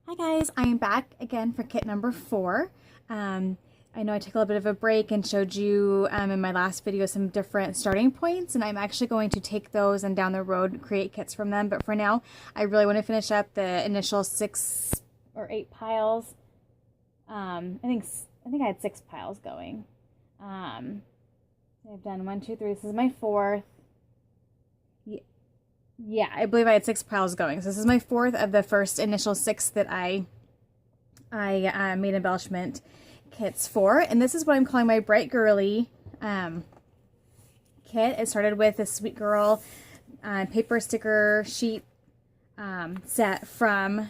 Hi guys, I am back again for kit number 4. I know I took a little bit of a break and showed you in my last video some different starting points, and I'm actually going to take those and down the road create kits from them. But for now, I really want to finish up the initial 6 or 8 piles. I think I had 6 piles going. I've done 1, 2, 3. This is my 4th. Yeah, I believe I had 6 piles going. So this is my 4th of the first initial 6 that I made embellishment kits for. And this is what I'm calling my Bright Girly kit. It started with a Sweet Girl paper sticker sheet set from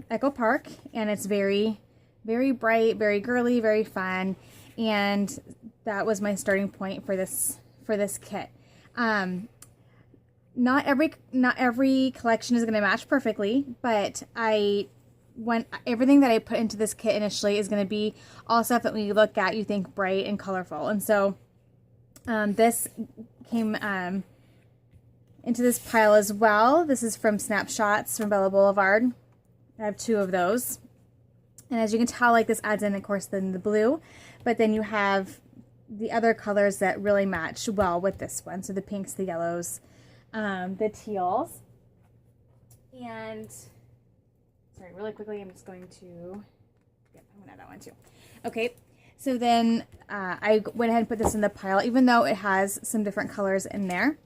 Echo Park. And it's very, very bright, very girly, very fun. And that was my starting point for this kit. Not every collection is going to match perfectly, but everything that I put into this kit initially is going to be all stuff that when you look at, you think bright and colorful. And so this came into this pile as well. This is from Snapshots from Bella Boulevard. I have 2 of those. And as you can tell, like, this adds in, of course, then the blue, but then you have the other colors that really match well with this one. So the pinks, the yellows, the teals. And sorry, really quickly, I'm just going to, yep, I'm gonna add that one too. Okay, so then I went ahead and put this in the pile, even though it has some different colors in there.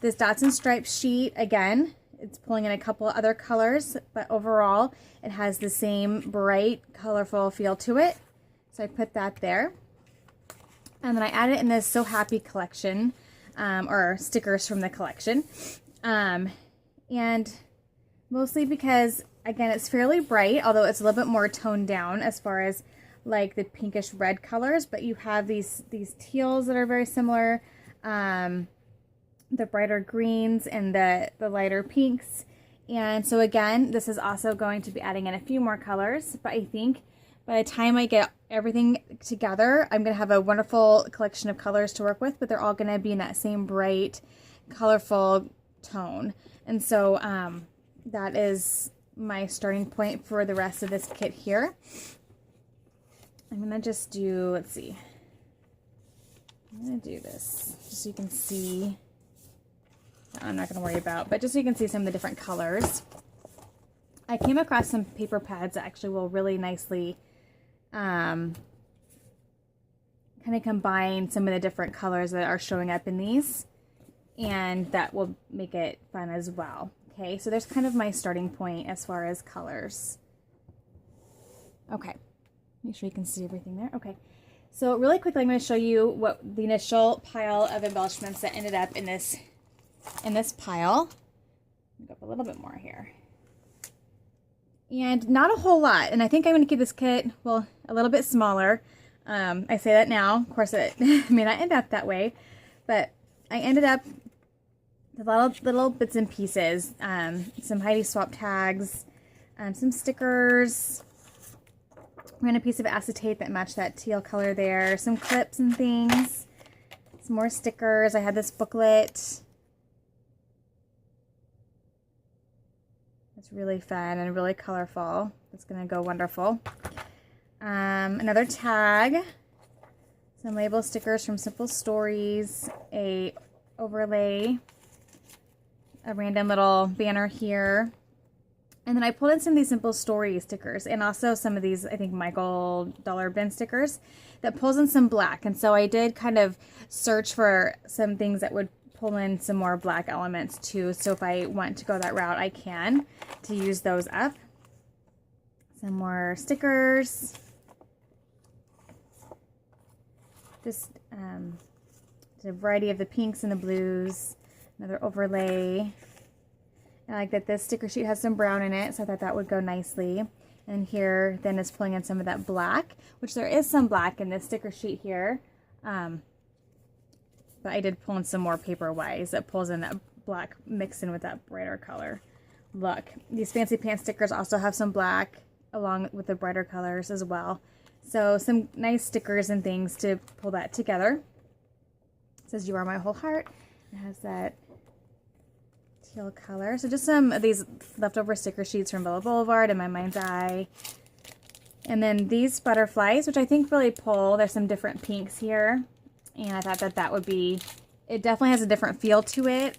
This Dots and Stripes sheet, again, it's pulling in a couple other colors, but overall it has the same bright, colorful feel to it. So I put that there. And then I added in this So Happy collection, or stickers from the collection. And mostly because, again, it's fairly bright, although it's a little bit more toned down as far as like the pinkish red colors, but you have these teals that are very similar, the brighter greens and the lighter pinks. And so again, this is also going to be adding in a few more colors, but I think by the time I get everything together, I'm going to have a wonderful collection of colors to work with, but they're all going to be in that same bright, colorful tone. And so that is my starting point for the rest of this kit here. I'm going to just do, let's see. I'm going to do this just so you can see. I'm not going to worry about, but just so you can see some of the different colors. I came across some paper pads that actually will really nicely kind of combine some of the different colors that are showing up in these, and that will make it fun as well. Okay, so there's kind of my starting point as far as colors. Okay, make sure you can see everything there. Okay, so really quickly I'm going to show you what the initial pile of embellishments that ended up in this pile. Go up a little bit more here. And not a whole lot. And I think I'm going to keep this kit, well, a little bit smaller. I say that now. Of course, it may not end up that way. But I ended up with a lot of little bits and pieces. Some Heidi swap tags, some stickers, random piece of acetate that matched that teal color there, some clips and things, some more stickers. I had this booklet. It's really fun and really colorful. It's going to go wonderful. Another tag, some label stickers from Simple Stories, a overlay, a random little banner here. And then I pulled in some of these Simple Story stickers and also some of these, I think, Michael Dollar Bin stickers that pulls in some black. And so I did kind of search for some things that would pull in some more black elements too, so if I want to go that route, I can, to use those up. Some more stickers, just a variety of the pinks and the blues, another overlay. I like that this sticker sheet has some brown in it, so I thought that would go nicely. And here then is pulling in some of that black, which there is some black in this sticker sheet here. But I did pull in some more paper-wise that pulls in that black mixed in with that brighter color look. These Fancy Pants stickers also have some black along with the brighter colors as well. So some nice stickers and things to pull that together. It says, "You are my whole heart." It has that teal color. So just some of these leftover sticker sheets from Bella Boulevard and My Mind's Eye. And then these butterflies, which I think really pull. There's some different pinks here. And I thought that that would be, it definitely has a different feel to it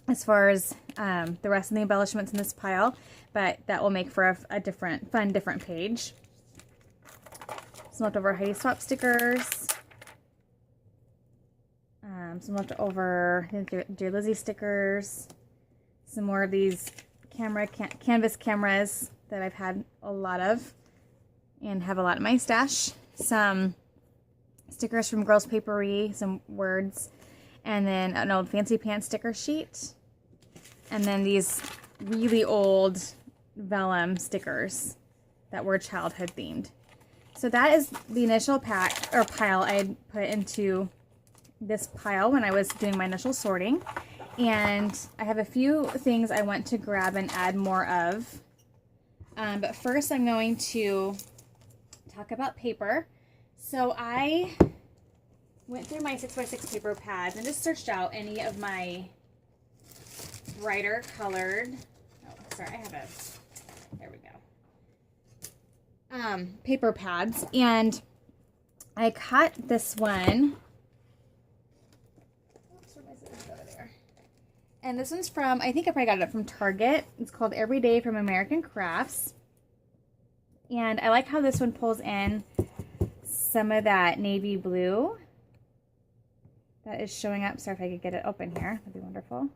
as far as the rest of the embellishments in this pile. But that will make for a different, fun, different page. Some leftover Heidi Swap stickers. Some leftover Dear Lizzie stickers. Some more of these canvas cameras that I've had a lot of and have a lot in my stash. Some stickers from Girls Papery, some words, and then an old Fancy Pants sticker sheet. And then these really old vellum stickers that were childhood themed. So that is the initial pack or pile I had put into this pile when I was doing my initial sorting. And I have a few things I want to grab and add more of. But first I'm going to talk about paper. So I went through my 6x6 paper pads and just searched out any of my brighter colored, oh sorry, I have a, there we go, paper pads, and I cut this one. Oops, where my scissors go there? And this one's from, I think I probably got it from Target. It's called Everyday from American Crafts. And I like how this one pulls in some of that navy blue that is showing up. Sorry if I could get it open here. That'd be wonderful.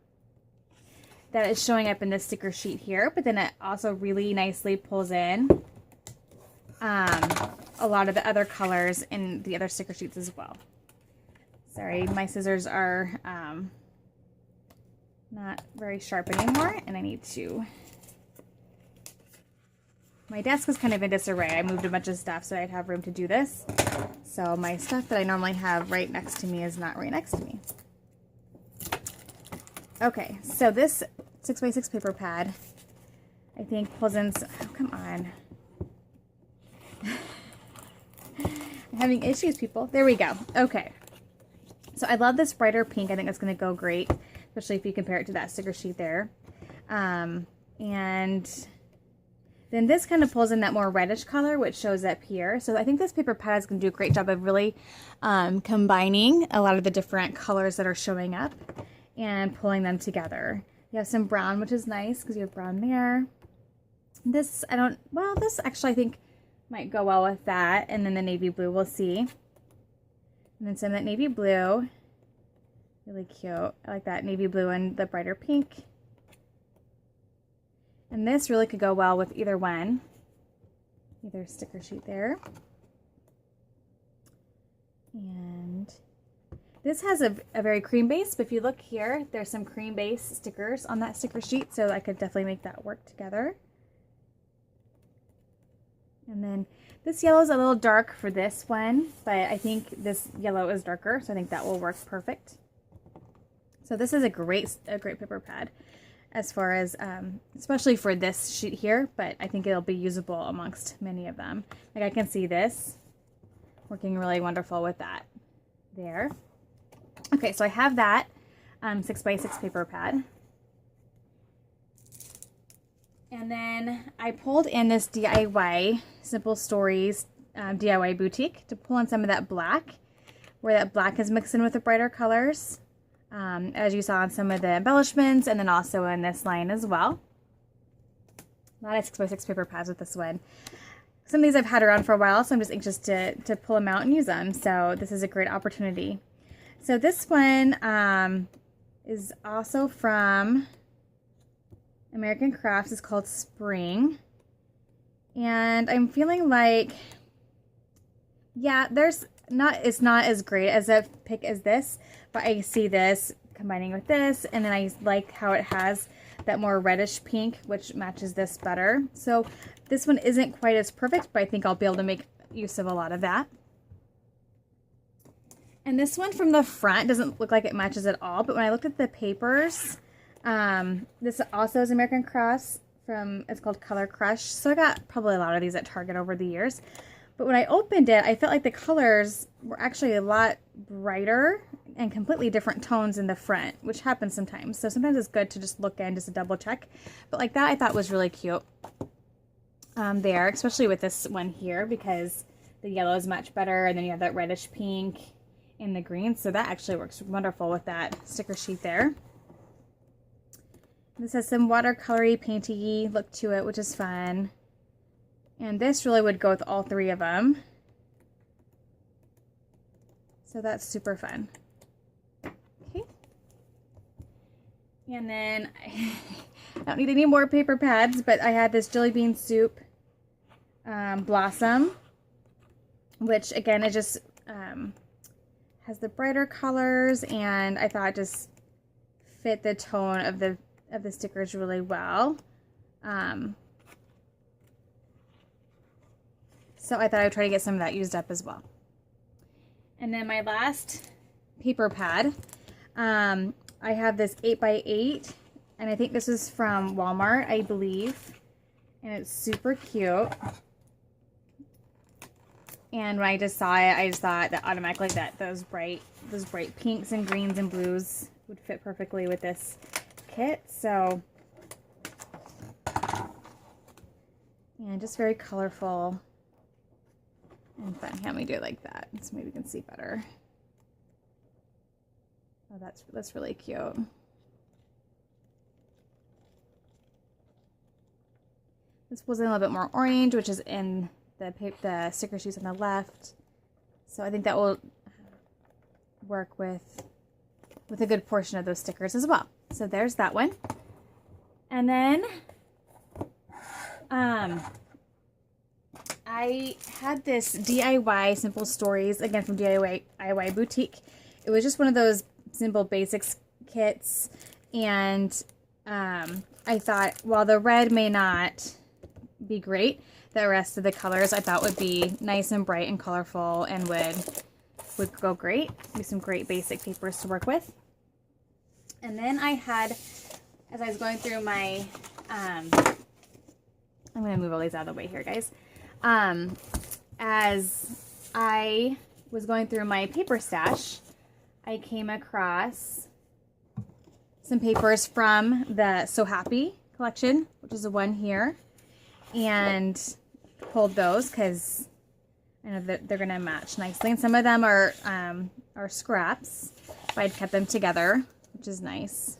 That is showing up in this sticker sheet here, but then it also really nicely pulls in a lot of the other colors in the other sticker sheets as well. Sorry, my scissors are not very sharp anymore, and I need to... My desk was kind of in disarray. I moved a bunch of stuff so I'd have room to do this. So my stuff that I normally have right next to me is not right next to me. Okay, so this 6x6 paper pad, I think pulls in, oh, come on. I'm having issues, people. There we go. Okay. So I love this brighter pink. I think it's going to go great, especially if you compare it to that sticker sheet there. And then this kind of pulls in that more reddish color, which shows up here. So I think this paper pad is going to do a great job of really combining a lot of the different colors that are showing up and pulling them together. You have some brown, which is nice because you have brown there. This, this actually I think might go well with that. And then the navy blue, we'll see. And then some of that navy blue. Really cute. I like that navy blue and the brighter pink. And this really could go well with either one. Either sticker sheet there. And this has a very cream base, but if you look here, there's some cream base stickers on that sticker sheet, so I could definitely make that work together. And then this yellow is a little dark for this one, but I think this yellow is darker, so I think that will work perfect. So this is a great paper pad as far as, especially for this sheet here, but I think it'll be usable amongst many of them. Like I can see this working really wonderful with that there. Okay, so I have that 6x6 paper pad. And then I pulled in this DIY Simple Stories DIY Boutique to pull in some of that black, where that black is mixed in with the brighter colors, as you saw in some of the embellishments, and then also in this line as well. A lot of 6x6 paper pads with this one. Some of these I've had around for a while, so I'm just anxious to pull them out and use them. So this is a great opportunity. So this one is also from American Crafts. It's called Spring. And I'm feeling like, yeah, it's not as great as a pick as this, but I see this combining with this, and then I like how it has that more reddish pink, which matches this better. So this one isn't quite as perfect, but I think I'll be able to make use of a lot of that. And this one from the front doesn't look like it matches at all, but when I looked at the papers, this also is American Crafts it's called Color Crush. So I got probably a lot of these at Target over the years. But when I opened it, I felt like the colors were actually a lot brighter and completely different tones in the front, which happens sometimes. So sometimes it's good to just look in just to double check. But like that I thought was really cute there, especially with this one here, because the yellow is much better, and then you have that reddish pink in the green. So that actually works wonderful with that sticker sheet there. This has some watercolory, painty look to it, which is fun. And this really would go with all three of them. So that's super fun. Okay. And then I don't need any more paper pads, but I had this jelly bean soup blossom, which again, it just has the brighter colors, and I thought just fit the tone of the stickers really well. So I thought I would try to get some of that used up as well. And then my last paper pad, I have this 8x8, and I think this is from Walmart, I believe. And it's super cute. And when I just saw it, I just thought that automatically that those bright pinks and greens and blues would fit perfectly with this kit. So, and just very colorful and fun. Let me do it like that so maybe you can see better. Oh, that's really cute. This was a little bit more orange, which is in the sticker sheets on the left. So I think that will work with a good portion of those stickers as well. So there's that one. And then I had this DIY Simple Stories, again from DIY Boutique. It was just one of those simple basics kits, and I thought, while the red may not be great, the rest of the colors I thought would be nice and bright and colorful and would go great. Be some great basic papers to work with. And then I had, as I was going through my, I'm going to move all these out of the way here, guys. As I was going through my paper stash, I came across some papers from the So Happy collection, which is the one here, and pulled those because I know that they're going to match nicely. And some of them are scraps, but I'd kept them together, which is nice.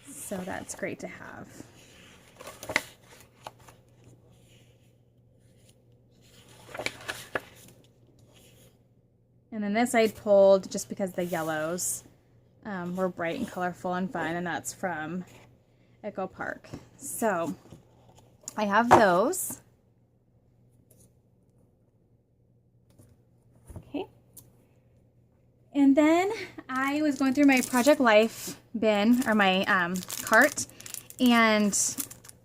So that's great to have. And then this I pulled just because the yellows were bright and colorful and fun, and that's from Echo Park. So I have those. Okay. And then I was going through my Project Life bin, or my cart, and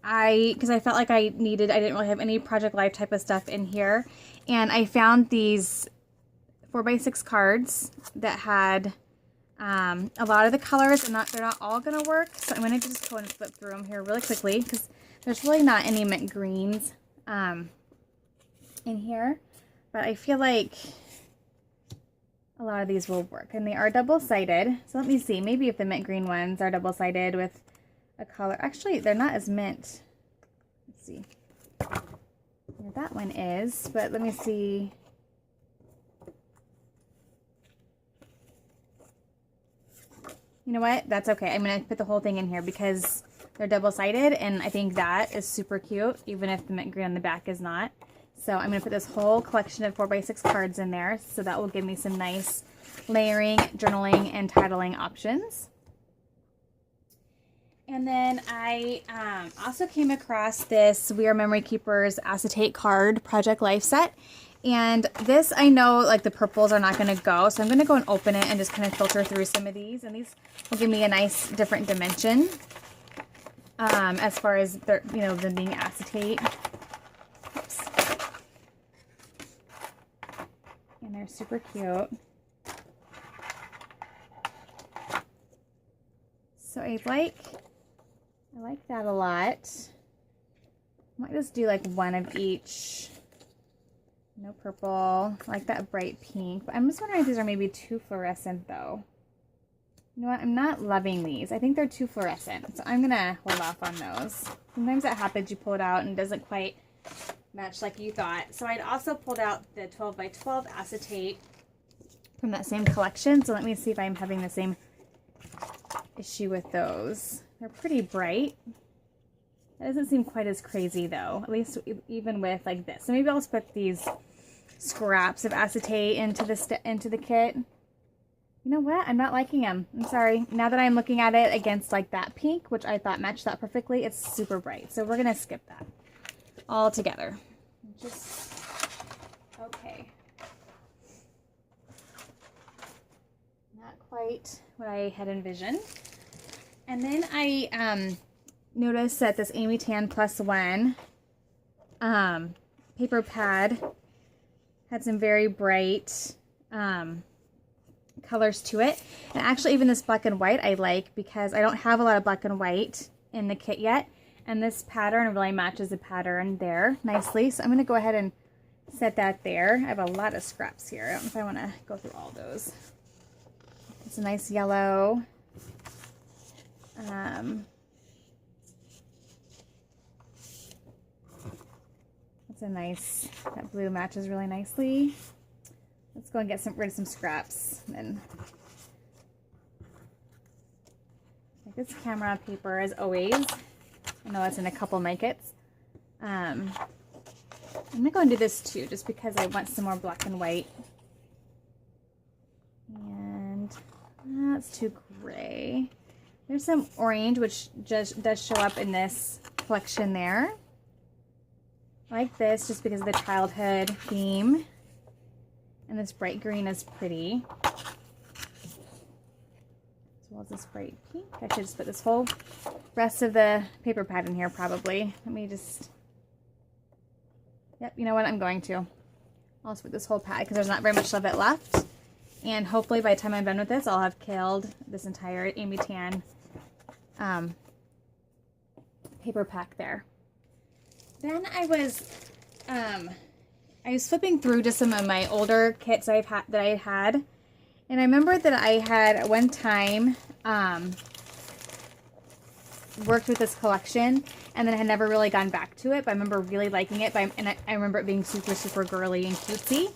because I felt like I didn't really have any Project Life type of stuff in here, and I found these 4x6 cards that had a lot of the colors, and they're not all gonna work, so I'm gonna just go and flip through them here really quickly because there's really not any mint greens in here, but I feel like a lot of these will work, and they are double-sided. So let me see, maybe if the mint green ones are double-sided with a color. Actually, they're not as mint. Let's see where that one is, but let me see. You know what? That's okay. I'm going to put the whole thing in here because they're double-sided, and I think that is super cute, even if the mint green on the back is not. So I'm going to put this whole collection of 4x6 cards in there, so that will give me some nice layering, journaling, and titling options. And then I also came across this We Are Memory Keepers acetate card Project Life set. And this, I know, like, the purples are not going to go, so I'm going to go and open it and just kind of filter through some of these. And these will give me a nice different dimension as far as, them being acetate. Oops. And they're super cute. So I like that a lot. I might just do like one of each No purple. I like that bright pink. But I'm just wondering if these are maybe too fluorescent though. You know what? I'm not loving these. I think they're too fluorescent. So I'm going to hold off on those. Sometimes that happens. You pull it out and it doesn't quite match like you thought. So I'd also pulled out the 12 by 12 acetate from that same collection. So let me see if I'm having the same issue with those. They're pretty bright. It doesn't seem quite as crazy though, at least even with like this. So maybe I'll just put these scraps of acetate into the kit. You know what? I'm not liking them. I'm sorry. Now that I'm looking at it against like that pink, which I thought matched that perfectly, it's super bright. So we're going to skip that all together. Just, okay. Not quite what I had envisioned. And then I noticed that this Amy Tan Plus One paper pad had some very bright colors to it. And actually even this black and white I like because I don't have a lot of black and white in the kit yet. And this pattern really matches the pattern there nicely. So I'm going to go ahead and set that there. I have a lot of scraps here. I don't know if I want to go through all those. It's a nice yellow. It's a nice, that blue matches really nicely. Let's go and get rid of some scraps. And like this camera paper, as always. I know that's in a couple of my kits. I'm gonna go and do this too, just because I want some more black and white. And that's too gray. There's some orange, which just does show up in this collection there. I like this just because of the childhood theme. And this bright green is pretty. As well as this bright pink. I should just put this whole rest of the paper pad in here probably. Let me just... Yep, you know what? I'm going to. I'll just put this whole pad because there's not very much of it left. And hopefully by the time I'm done with this, I'll have killed this entire Amy Tan paper pack there. Then I was flipping through just some of my older kits that I had, and I remember that I had at one time worked with this collection, and then I had never really gone back to it. But I remember really liking it, and I remember it being super, super girly and cutesy.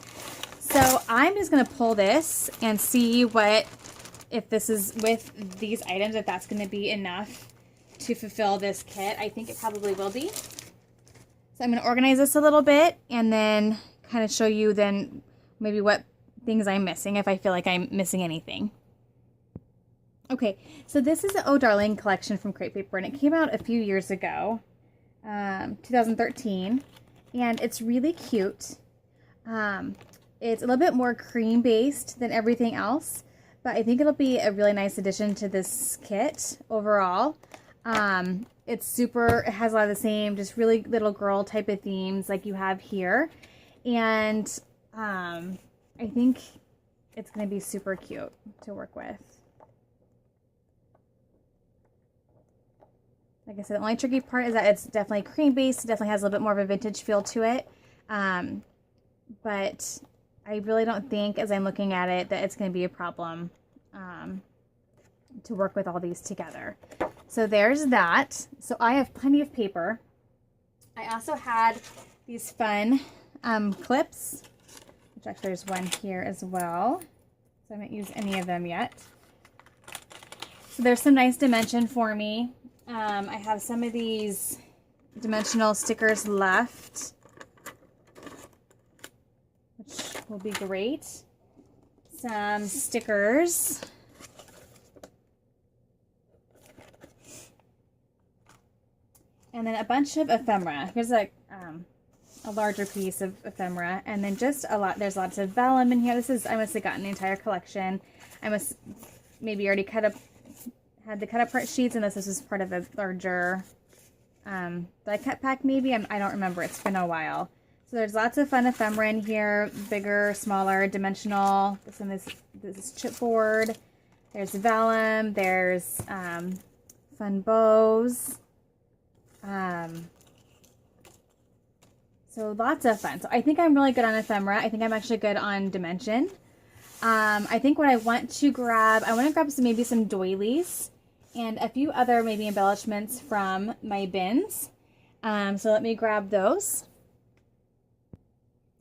So I'm just gonna pull this and see if this is with these items, if that's gonna be enough to fulfill this kit. I think it probably will be. So I'm going to organize this a little bit and then kind of show you then maybe what things I'm missing, if I feel like I'm missing anything. Okay, so this is the Oh Darling collection from Crate Paper, and it came out a few years ago, 2013, and it's really cute. It's a little bit more cream-based than everything else, but I think it'll be a really nice addition to this kit overall. It has a lot of the same, just really little girl type of themes like you have here. And I think it's going to be super cute to work with. Like I said, the only tricky part is that it's definitely cream based. It definitely has a little bit more of a vintage feel to it. But I really don't think, as I'm looking at it, that it's going to be a problem to work with all these together. So there's that. So I have plenty of paper. I also had these fun clips, which actually there's one here as well. So I haven't used any of them yet. So there's some nice dimension for me. I have some of these dimensional stickers left, which will be great. Some stickers. And then a bunch of ephemera. Here's like a larger piece of ephemera. And then just there's lots of vellum in here. I must have gotten the entire collection. I must maybe already had the cut apart sheets, and this is part of a larger die cut pack maybe. I don't remember. It's been a while. So there's lots of fun ephemera in here. Bigger, smaller, dimensional. This one is chipboard. There's vellum. There's fun bows. So lots of fun. So I think I'm really good on ephemera. I think I'm actually good on dimension. I think what I want to grab some, maybe some doilies and a few other maybe embellishments from my bins. So let me grab those.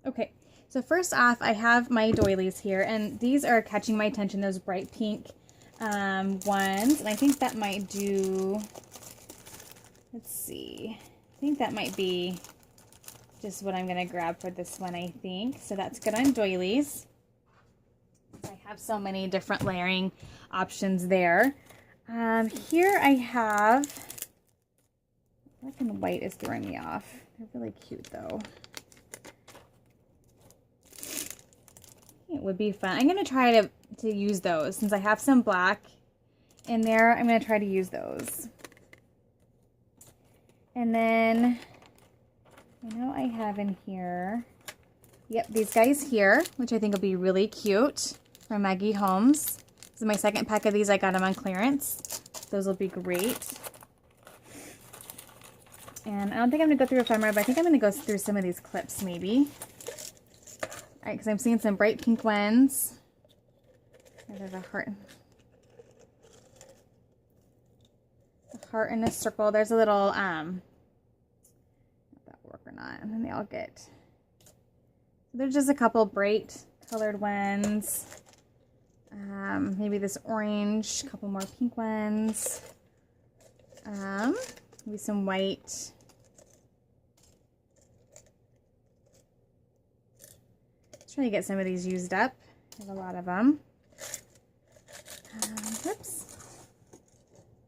Okay, so first off, I have my doilies here, and these are catching my attention, those bright pink ones. And I think that might do, let's see, I think that might be just what I'm going to grab for this one, I think. So that's good on doilies. I have so many different layering options there. Here I have, black and white is throwing me off. They're really cute though. It would be fun. I'm going to try to use those. Since I have some black in there, I'm going to try to use those. And then, I know I have in here, yep, these guys here, which I think will be really cute from Maggie Holmes. This is my second pack of these. I got them on clearance. Those will be great. And I don't think I'm going to go through ephemera, but I think I'm going to go through some of these clips maybe. Alright, because I'm seeing some bright pink ones. There's a heart. A heart in a circle. There's a little, if that work or not. And then they all get, there's just a couple bright colored ones. Maybe this orange, a couple more pink ones. Maybe some white. Trying to get some of these used up. I have a lot of them. Oops. I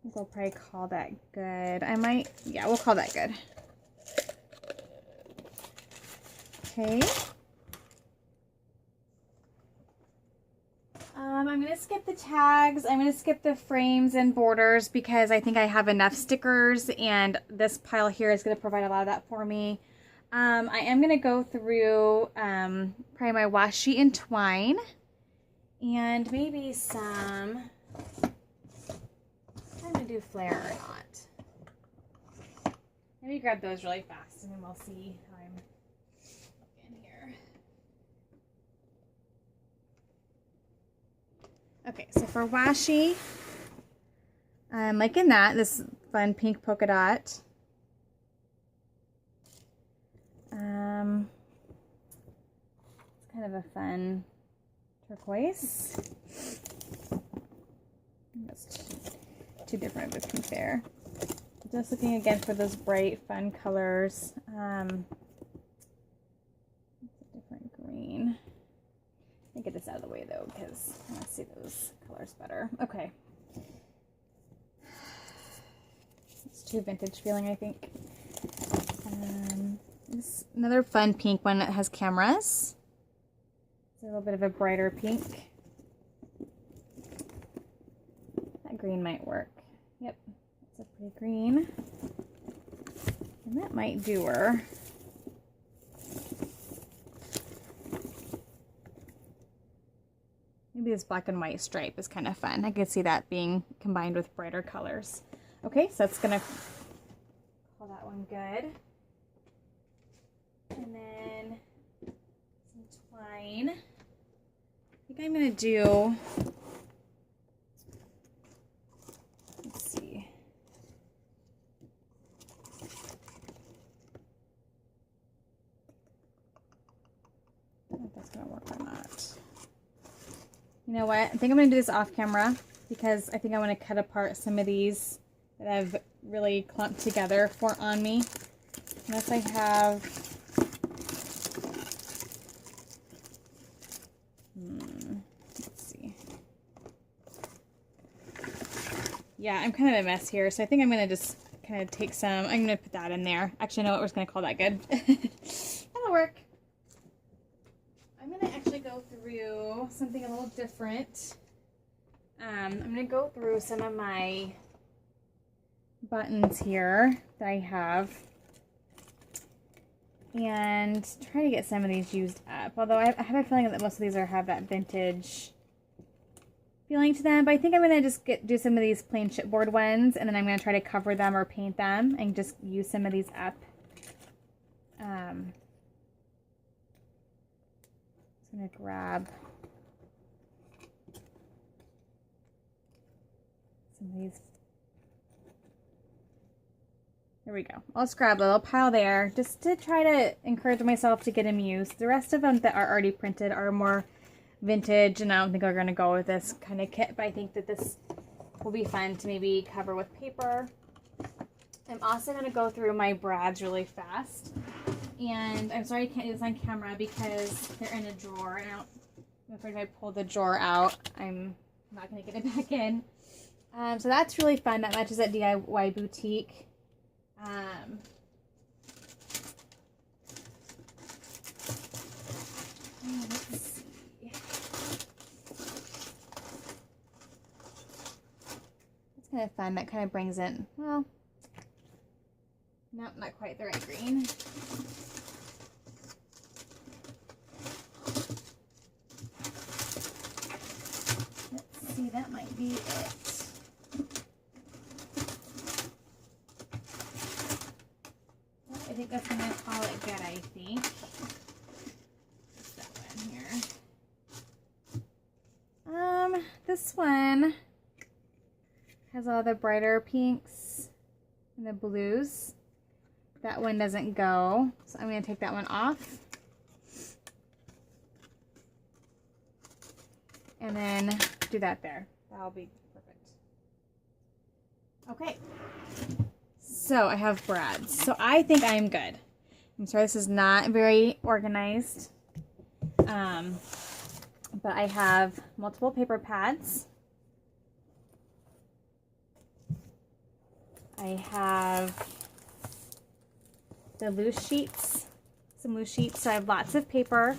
think we'll probably call that good. Yeah, we'll call that good. Okay. I'm going to skip the tags. I'm going to skip the frames and borders because I think I have enough stickers, and this pile here is going to provide a lot of that for me. I am going to go through probably my washi and twine and maybe some, I'm going to do flare or not. Maybe grab those really fast and then we'll see how I'm looking here. Okay, so for washi, I'm liking that, this fun pink polka dot. It's kind of a fun turquoise. That's too different of a pink there. Just looking again for those bright, fun colors. It's a different green. Let me get this out of the way though, because I want to see those colors better. Okay. It's too vintage feeling, I think. This another fun pink one that has cameras. It's a little bit of a brighter pink. That green might work. Yep, it's a pretty green. And that might do her. Maybe this black and white stripe is kind of fun. I could see that being combined with brighter colors. Okay, so that's gonna call that one good. And then some twine. I think I'm gonna do, let's see. I don't know if that's gonna work or not. You know what? I think I'm gonna do this off camera because I think I want to cut apart some of these that I've really clumped together on me. Unless I have, let's see. Yeah, I'm kind of a mess here, so I think I'm gonna just kind of take some. I'm gonna put that in there. Actually, no, we're just gonna call that good. That'll work. I'm gonna actually go through something a little different. I'm gonna go through some of my buttons here that I have and try to get some of these used up. Although I have a feeling that most of these have that vintage feeling to them. But I think I'm gonna just do some of these plain chipboard ones, and then I'm gonna try to cover them or paint them and just use some of these up. I'm going to grab some of these. There we go. I'll just grab a little pile there just to try to encourage myself to get them used. The rest of them that are already printed are more vintage, and I don't think we're going to go with this kind of kit, but I think that this will be fun to maybe cover with paper. I'm also going to go through my brads really fast, and I'm sorry I can't do this on camera because they're in a drawer, and I'm afraid if I pull the drawer out, I'm not going to get it back in. So that's really fun. That matches at DIY Boutique. Let's see. It's kind of fun. That kind of brings in, well, nope, not quite the right green. Let's see, that might be it. I think that's going to call it good, I think. What's that one here? This one has all the brighter pinks and the blues. That one doesn't go, so I'm going to take that one off. And then do that there. That'll be perfect. Okay. So I have brads. So I think I'm good. I'm sorry this is not very organized. But I have multiple paper pads. I have the loose sheets, some loose sheets. So I have lots of paper.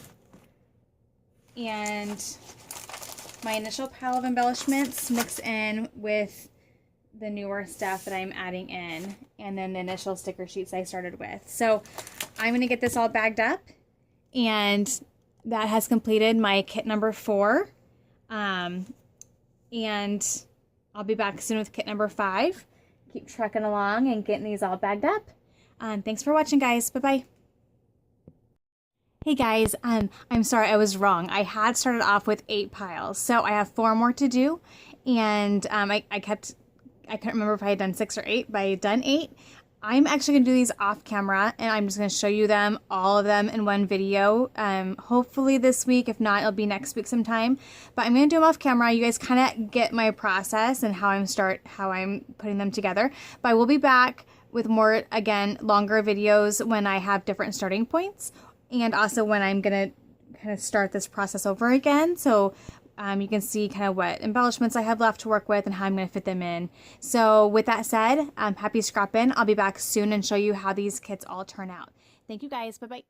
And my initial pile of embellishments mixed in with the newer stuff that I'm adding in, and then the initial sticker sheets I started with. So I'm going to get this all bagged up, and that has completed my kit number 4. And I'll be back soon with kit number 5. Keep trucking along and getting these all bagged up. Thanks for watching, guys. Bye-bye. Hey guys, I'm sorry, I was wrong. I had started off with 8 piles, so I have 4 more to do, and I couldn't remember if I had done 6 or 8, but I had done 8. I'm actually going to do these off camera, and I'm just going to show you them, all of them in one video, hopefully this week. If not, it'll be next week sometime, but I'm going to do them off camera. You guys kind of get my process and how I'm putting them together, but I will be back with more, again, longer videos when I have different starting points, and also when I'm going to kind of start this process over again. So you can see kind of what embellishments I have left to work with and how I'm going to fit them in. So with that said, happy scrapping. I'll be back soon and show you how these kits all turn out. Thank you guys. Bye-bye.